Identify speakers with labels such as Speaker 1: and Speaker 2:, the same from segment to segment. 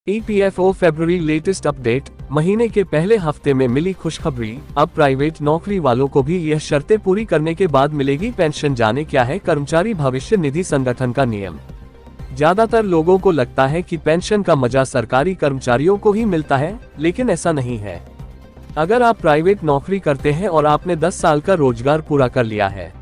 Speaker 1: EPFO फरवरी latest update. महीने के पहले हफ्ते में मिली खुशखबरी, अब प्राइवेट नौकरी वालों को भी यह शर्तें पूरी करने के बाद मिलेगी पेंशन। जाने क्या है कर्मचारी भविष्य निधि संगठन का नियम। ज्यादातर लोगों को लगता है कि पेंशन का मजा सरकारी कर्मचारियों को ही मिलता है, लेकिन ऐसा नहीं है। अगर आप प्राइवेट नौकरी करते हैं और आपने 10 साल का रोजगार पूरा कर लिया है,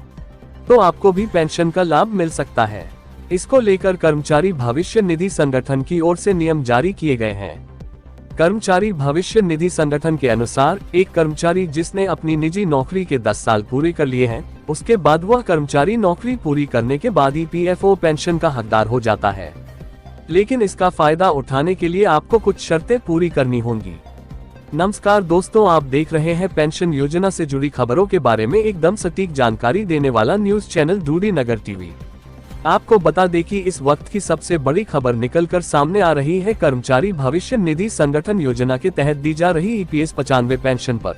Speaker 1: तो आपको भी पेंशन का लाभ मिल सकता है। इसको लेकर कर्मचारी भविष्य निधि संगठन की ओर से नियम जारी किए गए हैं। कर्मचारी भविष्य निधि संगठन के अनुसार, एक कर्मचारी जिसने अपनी निजी नौकरी के 10 साल पूरे कर लिए हैं, उसके बाद वह कर्मचारी नौकरी पूरी करने के बाद ईपीएफओ पेंशन का हकदार हो जाता है। लेकिन इसका फायदा उठाने के लिए आपको कुछ शर्तें पूरी करनी होंगी। नमस्कार दोस्तों, आप देख रहे हैं पेंशन योजना से जुड़ी खबरों के बारे में एकदम सटीक जानकारी देने वाला न्यूज चैनल डूडी नगर टीवी। आपको बता दें कि इस वक्त की सबसे बड़ी खबर निकलकर सामने आ रही है कर्मचारी भविष्य निधि संगठन योजना के तहत दी जा रही ईपीएस 95 पेंशन पर।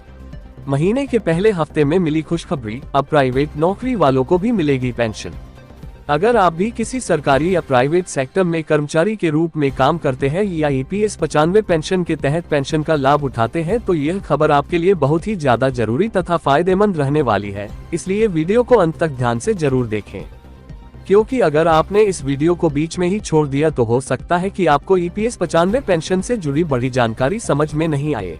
Speaker 1: महीने के पहले हफ्ते में मिली खुशखबरी, अब प्राइवेट नौकरी वालों को भी मिलेगी पेंशन। अगर आप भी किसी सरकारी या प्राइवेट सेक्टर में कर्मचारी के रूप में काम करते हैं या ईपीएस 95 पेंशन के तहत पेंशन का लाभ उठाते हैं, तो यह खबर आपके लिए बहुत ही ज्यादा जरूरी तथा फायदेमंद रहने वाली है। इसलिए वीडियो को अंत तक ध्यान से जरूर देखें, क्योंकि अगर आपने इस वीडियो को बीच में ही छोड़ दिया तो हो सकता है कि आपको ईपीएस 95 पेंशन से जुड़ी बड़ी जानकारी समझ में नहीं आए।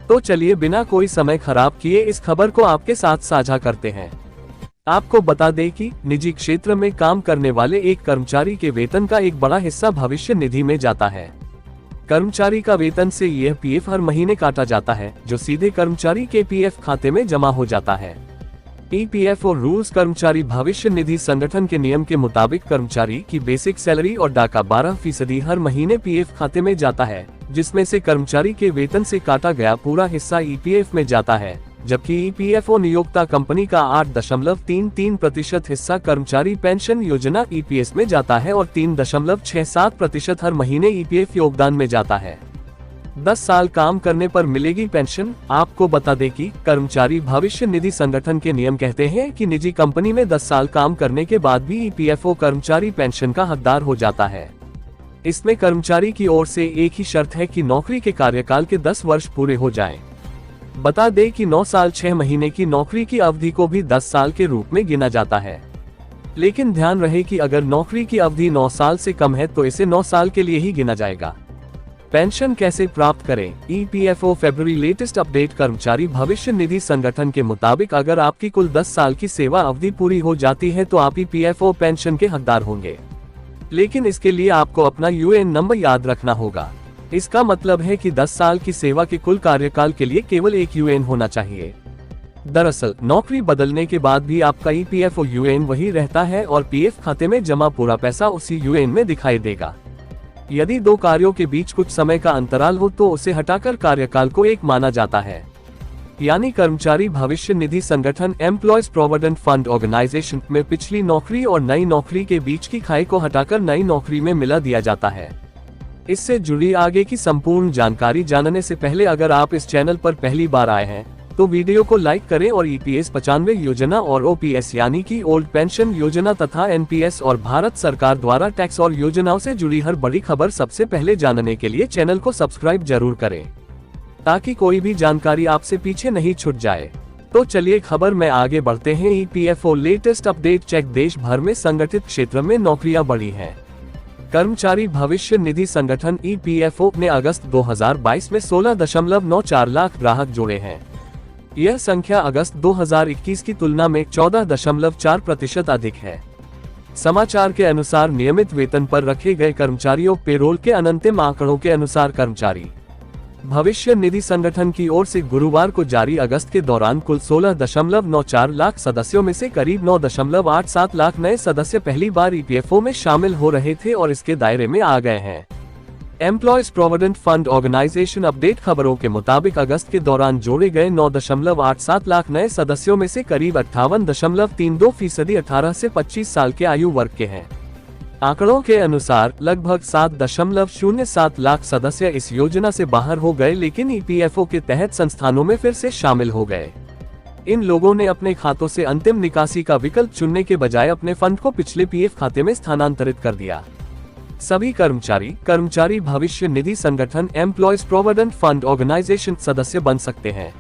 Speaker 1: तो चलिए बिना कोई समय खराब किए इस खबर को आपके साथ साझा करते हैं। आपको बता दें कि निजी क्षेत्र में काम करने वाले एक कर्मचारी के वेतन का एक बड़ा हिस्सा भविष्य निधि में जाता है। कर्मचारी का वेतन से यह पीएफ हर महीने काटा जाता है, जो सीधे कर्मचारी के पीएफ खाते में जमा हो जाता है। EPFO rules. कर्मचारी भविष्य निधि संगठन के नियम के मुताबिक कर्मचारी की बेसिक सैलरी और डाका 12% हर महीने पीएफ खाते में जाता है, जिसमें से कर्मचारी के वेतन से काटा गया पूरा हिस्सा ईपीएफ में जाता है, जबकि ईपीएफओ नियोक्ता कंपनी का 8.33% हिस्सा कर्मचारी पेंशन योजना ईपीएस में जाता है और 3.67% हर महीने ईपीएफ योगदान में जाता है। 10 साल काम करने पर मिलेगी पेंशन। आपको बता दें कि कर्मचारी भविष्य निधि संगठन के नियम कहते हैं कि निजी कंपनी में 10 साल काम करने के बाद भी ईपीएफओ कर्मचारी पेंशन का हकदार हो जाता है। इसमें कर्मचारी की ओर से एक ही शर्त है कि नौकरी के कार्यकाल के 10 वर्ष पूरे हो जाएं। बता दें कि 9 साल 6 महीने की नौकरी की अवधि को भी 10 साल के रूप में गिना जाता है। लेकिन ध्यान रहे कि अगर नौकरी की अवधि 9 साल से कम है तो इसे 9 साल के लिए ही गिना जाएगा। पेंशन कैसे प्राप्त करें? ईपीएफओ फरवरी लेटेस्ट अपडेट। कर्मचारी भविष्य निधि संगठन के मुताबिक अगर आपकी कुल 10 साल की सेवा अवधि पूरी हो जाती है तो आप ईपीएफओ पेंशन के हकदार होंगे। लेकिन इसके लिए आपको अपना यूएएन नंबर याद रखना होगा। इसका मतलब है कि 10 साल की सेवा के कुल कार्यकाल के लिए केवल एक यूएएन होना चाहिए। दरअसल नौकरी बदलने के बाद भी आपका ईपीएफओ यूएएन वही रहता है और पीएफ खाते में जमा पूरा पैसा उसी यूएएन में दिखाई देगा। यदि 2 कार्यों के बीच कुछ समय का अंतराल हो तो उसे हटाकर कार्यकाल को एक माना जाता है। यानी कर्मचारी भविष्य निधि संगठन एम्प्लॉयज प्रोविडेंट फंड ऑर्गेनाइजेशन में पिछली नौकरी और नई नौकरी के बीच की खाई को हटाकर नई नौकरी में मिला दिया जाता है। इससे जुड़ी आगे की संपूर्ण जानकारी जानने से पहले अगर आप इस चैनल पर पहली बार आए हैं तो वीडियो को लाइक करें और ईपीएस 95 योजना और ओपीएस यानी कि ओल्ड पेंशन योजना तथा एनपीएस और भारत सरकार द्वारा टैक्स और योजनाओं से जुड़ी हर बड़ी खबर सबसे पहले जानने के लिए चैनल को सब्सक्राइब जरूर करें, ताकि कोई भी जानकारी आपसे पीछे नहीं छूट जाए। तो चलिए खबर में आगे बढ़ते हैं। EPFO latest update check. देश भर में संगठित क्षेत्र में नौकरियां बढ़ी हैं। कर्मचारी भविष्य निधि संगठन ईपीएफओ ने अगस्त 2022 में 16.94 लाख ग्राहक जोड़े हैं। यह संख्या अगस्त 2021 की तुलना में 14.4% अधिक है। समाचार के अनुसार नियमित वेतन पर रखे गए कर्मचारियों पेरोल के अंतिम आंकड़ों के अनुसार कर्मचारी भविष्य निधि संगठन की ओर से गुरुवार को जारी अगस्त के दौरान कुल 16.94 लाख सदस्यों में से करीब 9.87 लाख नए सदस्य पहली बार ईपीएफओ में शामिल हो रहे थे और इसके दायरे में आ गए हैं। Employees provident fund organisation update खबरों के मुताबिक अगस्त के दौरान जोड़े गए 9.87 लाख नए सदस्यों में से करीब 58.32% 18 से 25 साल के आयु वर्ग के हैं। आंकड़ों के अनुसार लगभग 7.07 लाख सदस्य इस योजना से बाहर हो गए, लेकिन ईपीएफओ के तहत संस्थानों में फिर से शामिल हो गए। इन लोगों ने अपने खातों से अंतिम निकासी का विकल्प चुनने के बजाय अपने फंड को पिछले पीएफ खाते में स्थानांतरित कर दिया। सभी कर्मचारी भविष्य निधि संगठन एम्प्लॉयज प्रोविडेंट फंड ऑर्गेनाइजेशन सदस्य बन सकते हैं।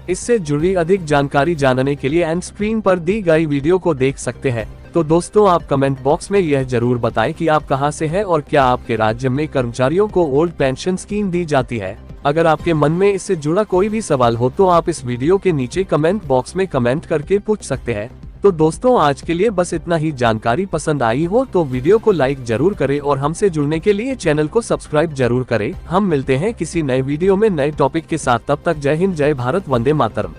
Speaker 1: इससे जुड़ी अधिक जानकारी जानने के लिए एंड स्क्रीन पर दी गई वीडियो को देख सकते हैं। तो दोस्तों, आप कमेंट बॉक्स में यह जरूर बताएं कि आप कहां से हैं और क्या आपके राज्य में कर्मचारियों को ओल्ड पेंशन स्कीम दी जाती है। अगर आपके मन में इससे जुड़ा कोई भी सवाल हो तो आप इस वीडियो के नीचे कमेंट बॉक्स में कमेंट करके पूछ सकते हैं। तो दोस्तों, आज के लिए बस इतना ही। जानकारी पसंद आई हो तो वीडियो को लाइक जरूर करें और हमसे जुड़ने के लिए चैनल को सब्सक्राइब जरूर करें। हम मिलते हैं किसी नए वीडियो में नए टॉपिक के साथ। तब तक जय हिंद, जय भारत, वंदे मातरम।